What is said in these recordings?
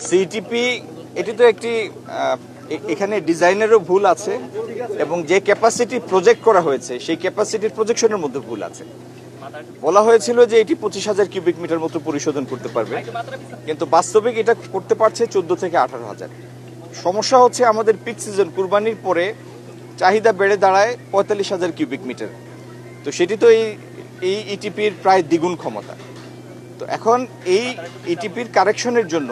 CTP এটি তো একটি এখানে ডিজাইনেরও ভুল আছে এবং যে ক্যাপাসিটি প্রজেক্ট করা হয়েছে সেই ক্যাপাসিটির প্রজেকশনের মধ্যে ভুল আছে। বলা হয়েছিল যে এটি 25,000 কিউবিক মিটার মতো পরিশোধন করতে পারবে, কিন্তু বাস্তবিক এটা করতে পারছে 14 থেকে 18,000। সমস্যা হচ্ছে আমাদের পিক সিজন কুরবানির পরে চাহিদা বেড়ে দাঁড়ায় 45,000 কিউবিক মিটার। তো সেটি তো এই ইটিপির প্রায় দ্বিগুণ ক্ষমতা। তো এখন এই ইটিপির কারেকশনের জন্য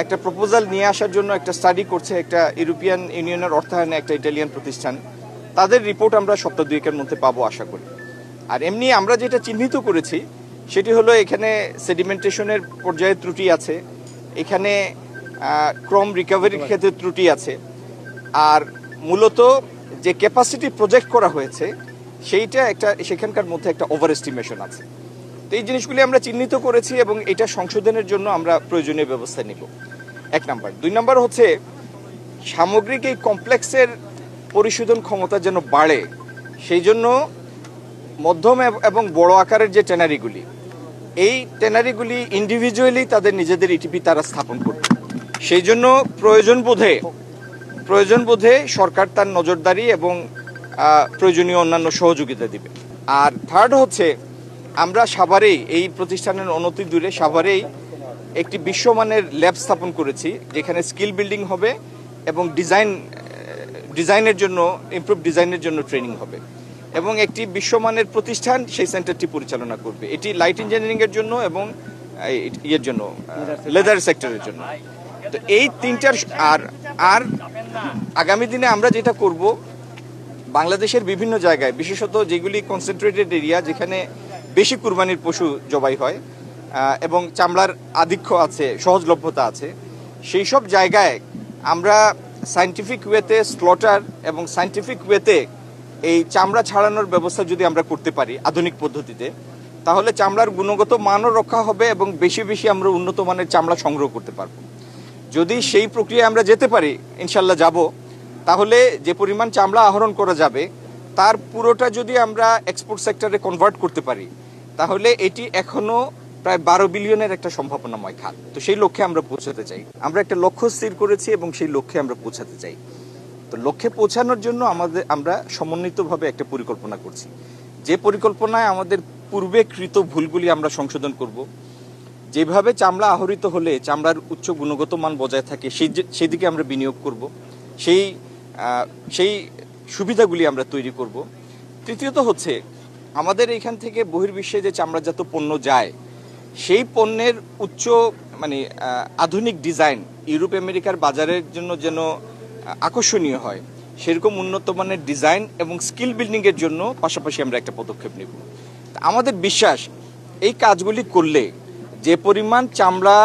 একটা প্রপোজাল নিয়ে আসার জন্য একটা স্টাডি করছে একটা ইউরোপিয়ান ইউনিয়নের অর্থায়নে একটা ইটালিয়ান প্রতিষ্ঠান। তাদের রিপোর্ট আমরা সপ্তাহ দুয়েকের মধ্যে পাবো আশা করি। আর এমনি আমরা যেটা চিহ্নিত করেছি সেটি হলো এখানে সেডিমেন্টেশনের পর্যায়ে ত্রুটি আছে, এখানে ক্রম রিকভারির ক্ষেত্রে ত্রুটি আছে, আর মূলত যে ক্যাপাসিটি প্রজেক্ট করা হয়েছে সেইটা সেখানকার মধ্যে একটা ওভার এস্টিমেশন আছে। তো এই জিনিসগুলি আমরা চিহ্নিত করেছি এবং এটা সংশোধনের জন্য আমরা প্রয়োজনীয় ব্যবস্থা নিব, 1 নাম্বার। 2 নাম্বার হচ্ছে সামগ্রিক এই কমপ্লেক্সের পরিশোধন ক্ষমতা যেন বাড়ে, সেই জন্য মধ্যম এবং বড় আকারের যে ট্যানারিগুলি, এই ট্যানারিগুলি ইন্ডিভিজুয়ালি তাদের নিজেদের ইটিপি তারা স্থাপন করবে। সেই জন্য প্রয়োজন বোধে সরকার তার নজরদারি এবং প্রয়োজনীয় অন্যান্য সহযোগিতা দিবে। আর থার্ড হচ্ছে আমরা সাভারেই এই প্রতিষ্ঠানের অনতি দূরে সাভারেই একটি বিশ্বমানের ল্যাব স্থাপন করেছি, যেখানে স্কিল বিল্ডিং হবে এবং ডিজাইনের জন্য ইমপ্রুভ ডিজাইনের জন্য ট্রেনিং হবে এবং একটি বিশ্বমানের প্রতিষ্ঠান সেই সেন্টারটি পরিচালনা করবে। এটি লাইট ইঞ্জিনিয়ারিং এর জন্য এবং ইয়ের জন্য লেদার সেক্টরের জন্য। তো এই তিনটার আর আগামী দিনে আমরা যেটা করব, বাংলাদেশের বিভিন্ন জায়গায় বিশেষত যেগুলি কনসেন্ট্রেটেড এরিয়া যেখানে বেশি কুরবানির পশু জবাই হয় এবং চামড়ার আধিক্য আছে, সহজলভ্যতা আছে, সেই সব জায়গায় আমরা সায়েন্টিফিক ওয়েতে স্লটার এবং সায়েন্টিফিক ওয়েতে এই চামড়া ছাড়ানোর ব্যবস্থা যদি আমরা করতে পারি আধুনিক পদ্ধতিতে, তাহলে চামড়ার গুণগত মানও রক্ষা হবে এবং বেশি বেশি আমরা উন্নত মানের চামড়া সংগ্রহ করতে পারবো। যদি সেই প্রক্রিয়ায় আমরা যেতে পারি, ইনশাল্লাহ যাব, তাহলে যে পরিমাণ চামড়া আহরণ করা যাবে তার পুরোটা যদি আমরা এক্সপোর্ট সেক্টরে কনভার্ট করতে পারি, তাহলে এটি এখনো প্রায় 12 বিলিয়নের একটা সম্ভাবনাময় খাত। তো সেই লক্ষ্যে আমরা পৌঁছাতে চাই, আমরা একটা লক্ষ্য স্থির করেছি এবং সেই লক্ষ্যে আমরা পৌঁছাতে চাই। তো লক্ষ্যে পৌঁছানোর জন্য আমরা সমন্বিতভাবে একটা পরিকল্পনা করছি, যে পরিকল্পনায় আমাদের পূর্বে কৃত ভুলগুলি আমরা সংশোধন করব, যেভাবে চামড়া আহরিত হলে চামড়ার উচ্চ গুণগত মান বজায় থাকে সেই দিকে আমরা বিনিয়োগ করব, সেই সুবিধাগুলি আমরা তৈরি করব। তৃতীয়ত হচ্ছে আমাদের এখান থেকে বহির্বিশ্বে যে চামড়াজাত পণ্য যায় সেই পণ্যের উচ্চ আধুনিক ডিজাইন ইউরোপ আমেরিকার বাজারের জন্য যেন আকর্ষণীয় হয়, সেরকম উন্নত মানের ডিজাইন এবং স্কিল বিল্ডিংয়ের জন্য পাশাপাশি আমরা একটা পদক্ষেপ নেব। আমাদের বিশ্বাস এই কাজগুলি করলে যে পরিমাণ চামড়া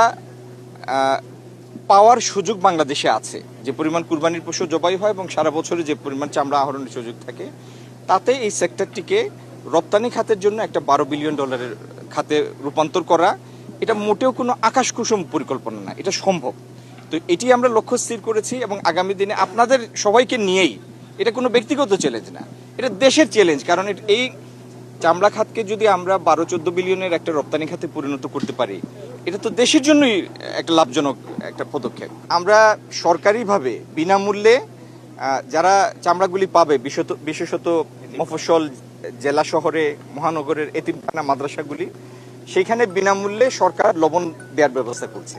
পাওয়ার সুযোগ বাংলাদেশে আছে, যে পরিমাণ কুরবানির পশু জবাই হয় এবং সারা বছরে যে পরিমাণ চামড়া আহরণের সুযোগ থাকে, তাতে এই সেক্টরটিকে রপ্তানি খাতের জন্য একটা $12 বিলিয়ন খাতে রূপান্তর করা, এটা মোটেও কোনো আকাশকুসুম পরিকল্পনা না, এটা সম্ভব। তো এটি আমরা লক্ষ্য স্থির করেছি এবং আগামী দিনে আপনাদের সবাইকে নিয়েই, এটা কোনো ব্যক্তিগত চ্যালেঞ্জ না, এটা দেশের চ্যালেঞ্জ। কারণ এই চামড়া খাতকে যদি আমরা 12-14 বিলিয়নের একটা রপ্তানি খাতে পরিণত করতে পারি, এটা তো দেশের জন্যই একটা লাভজনক একটা পদক্ষেপ। আমরা সরকারিভাবে বিনামূল্যে যারা চামড়াগুলি পাবে, বিশেষত মফস্বল জেলা শহরে মহানগরের এতিমখানা মাদ্রাসাগুলি, সেখানে বিনামূল্যে সরকার লবণ দেওয়ার ব্যবস্থা করছে।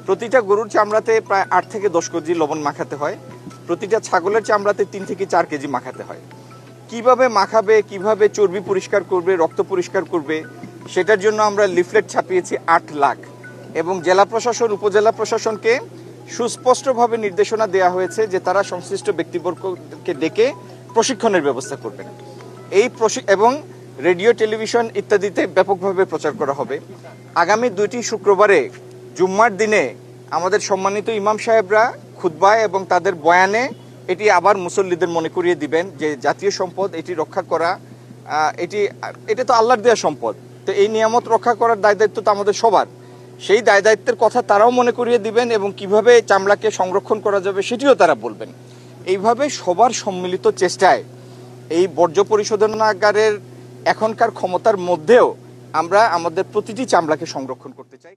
প্রতিটা গরুর চামড়াতে প্রায় 8 থেকে 10 কেজি লবণ মাখাতে হয়, প্রতিটা ছাগলের চামড়াতে 3 থেকে 4 কেজি মাখাতে হয়। কিভাবে মাখাবে, কিভাবে চর্বি পরিষ্কার করবে, রক্ত পরিষ্কার করবে, সেটার জন্য আমরা লিফলেট ছাপিয়েছি 8 লাখ এবং জেলা প্রশাসন উপজেলা প্রশাসনকে সুস্পষ্টভাবে নির্দেশনা দেওয়া হয়েছে যে তারা সংশ্লিষ্ট ব্যক্তিবর্গকে ডেকে প্রশিক্ষণের ব্যবস্থা করবেন। এবং রেডিও, টেলিভিশন ইত্যাদিতে ব্যাপকভাবে প্রচার করা হবে। আগামী 2টি শুক্রবারে জুম্মার দিনে আমাদের সম্মানিত ইমাম সাহেবরা খুতবায় এবং তাদের বয়ানে এটি আবার মুসল্লিদের মনে করিয়ে দিবেন যে জাতীয় সম্পদ এটি রক্ষা করা, এটা তো আল্লাহর দেওয়া সম্পদ। তো এই নিয়ামত রক্ষা করার দায়িত্ব তো আমাদের সবার, সেই দায়িত্বের কথা তারাও মনে করিয়ে দিবেন এবং কিভাবে চামড়াকে সংরক্ষণ করা যাবে সেটিও তারা বলবেন। এইভাবে সবার সম্মিলিত চেষ্টায় এই বর্জ্য পরিশোধনাগারের এখনকার ক্ষমতার মধ্যেও আমরা আমাদের প্রতিটি চামড়াকে সংরক্ষণ করতে চাই।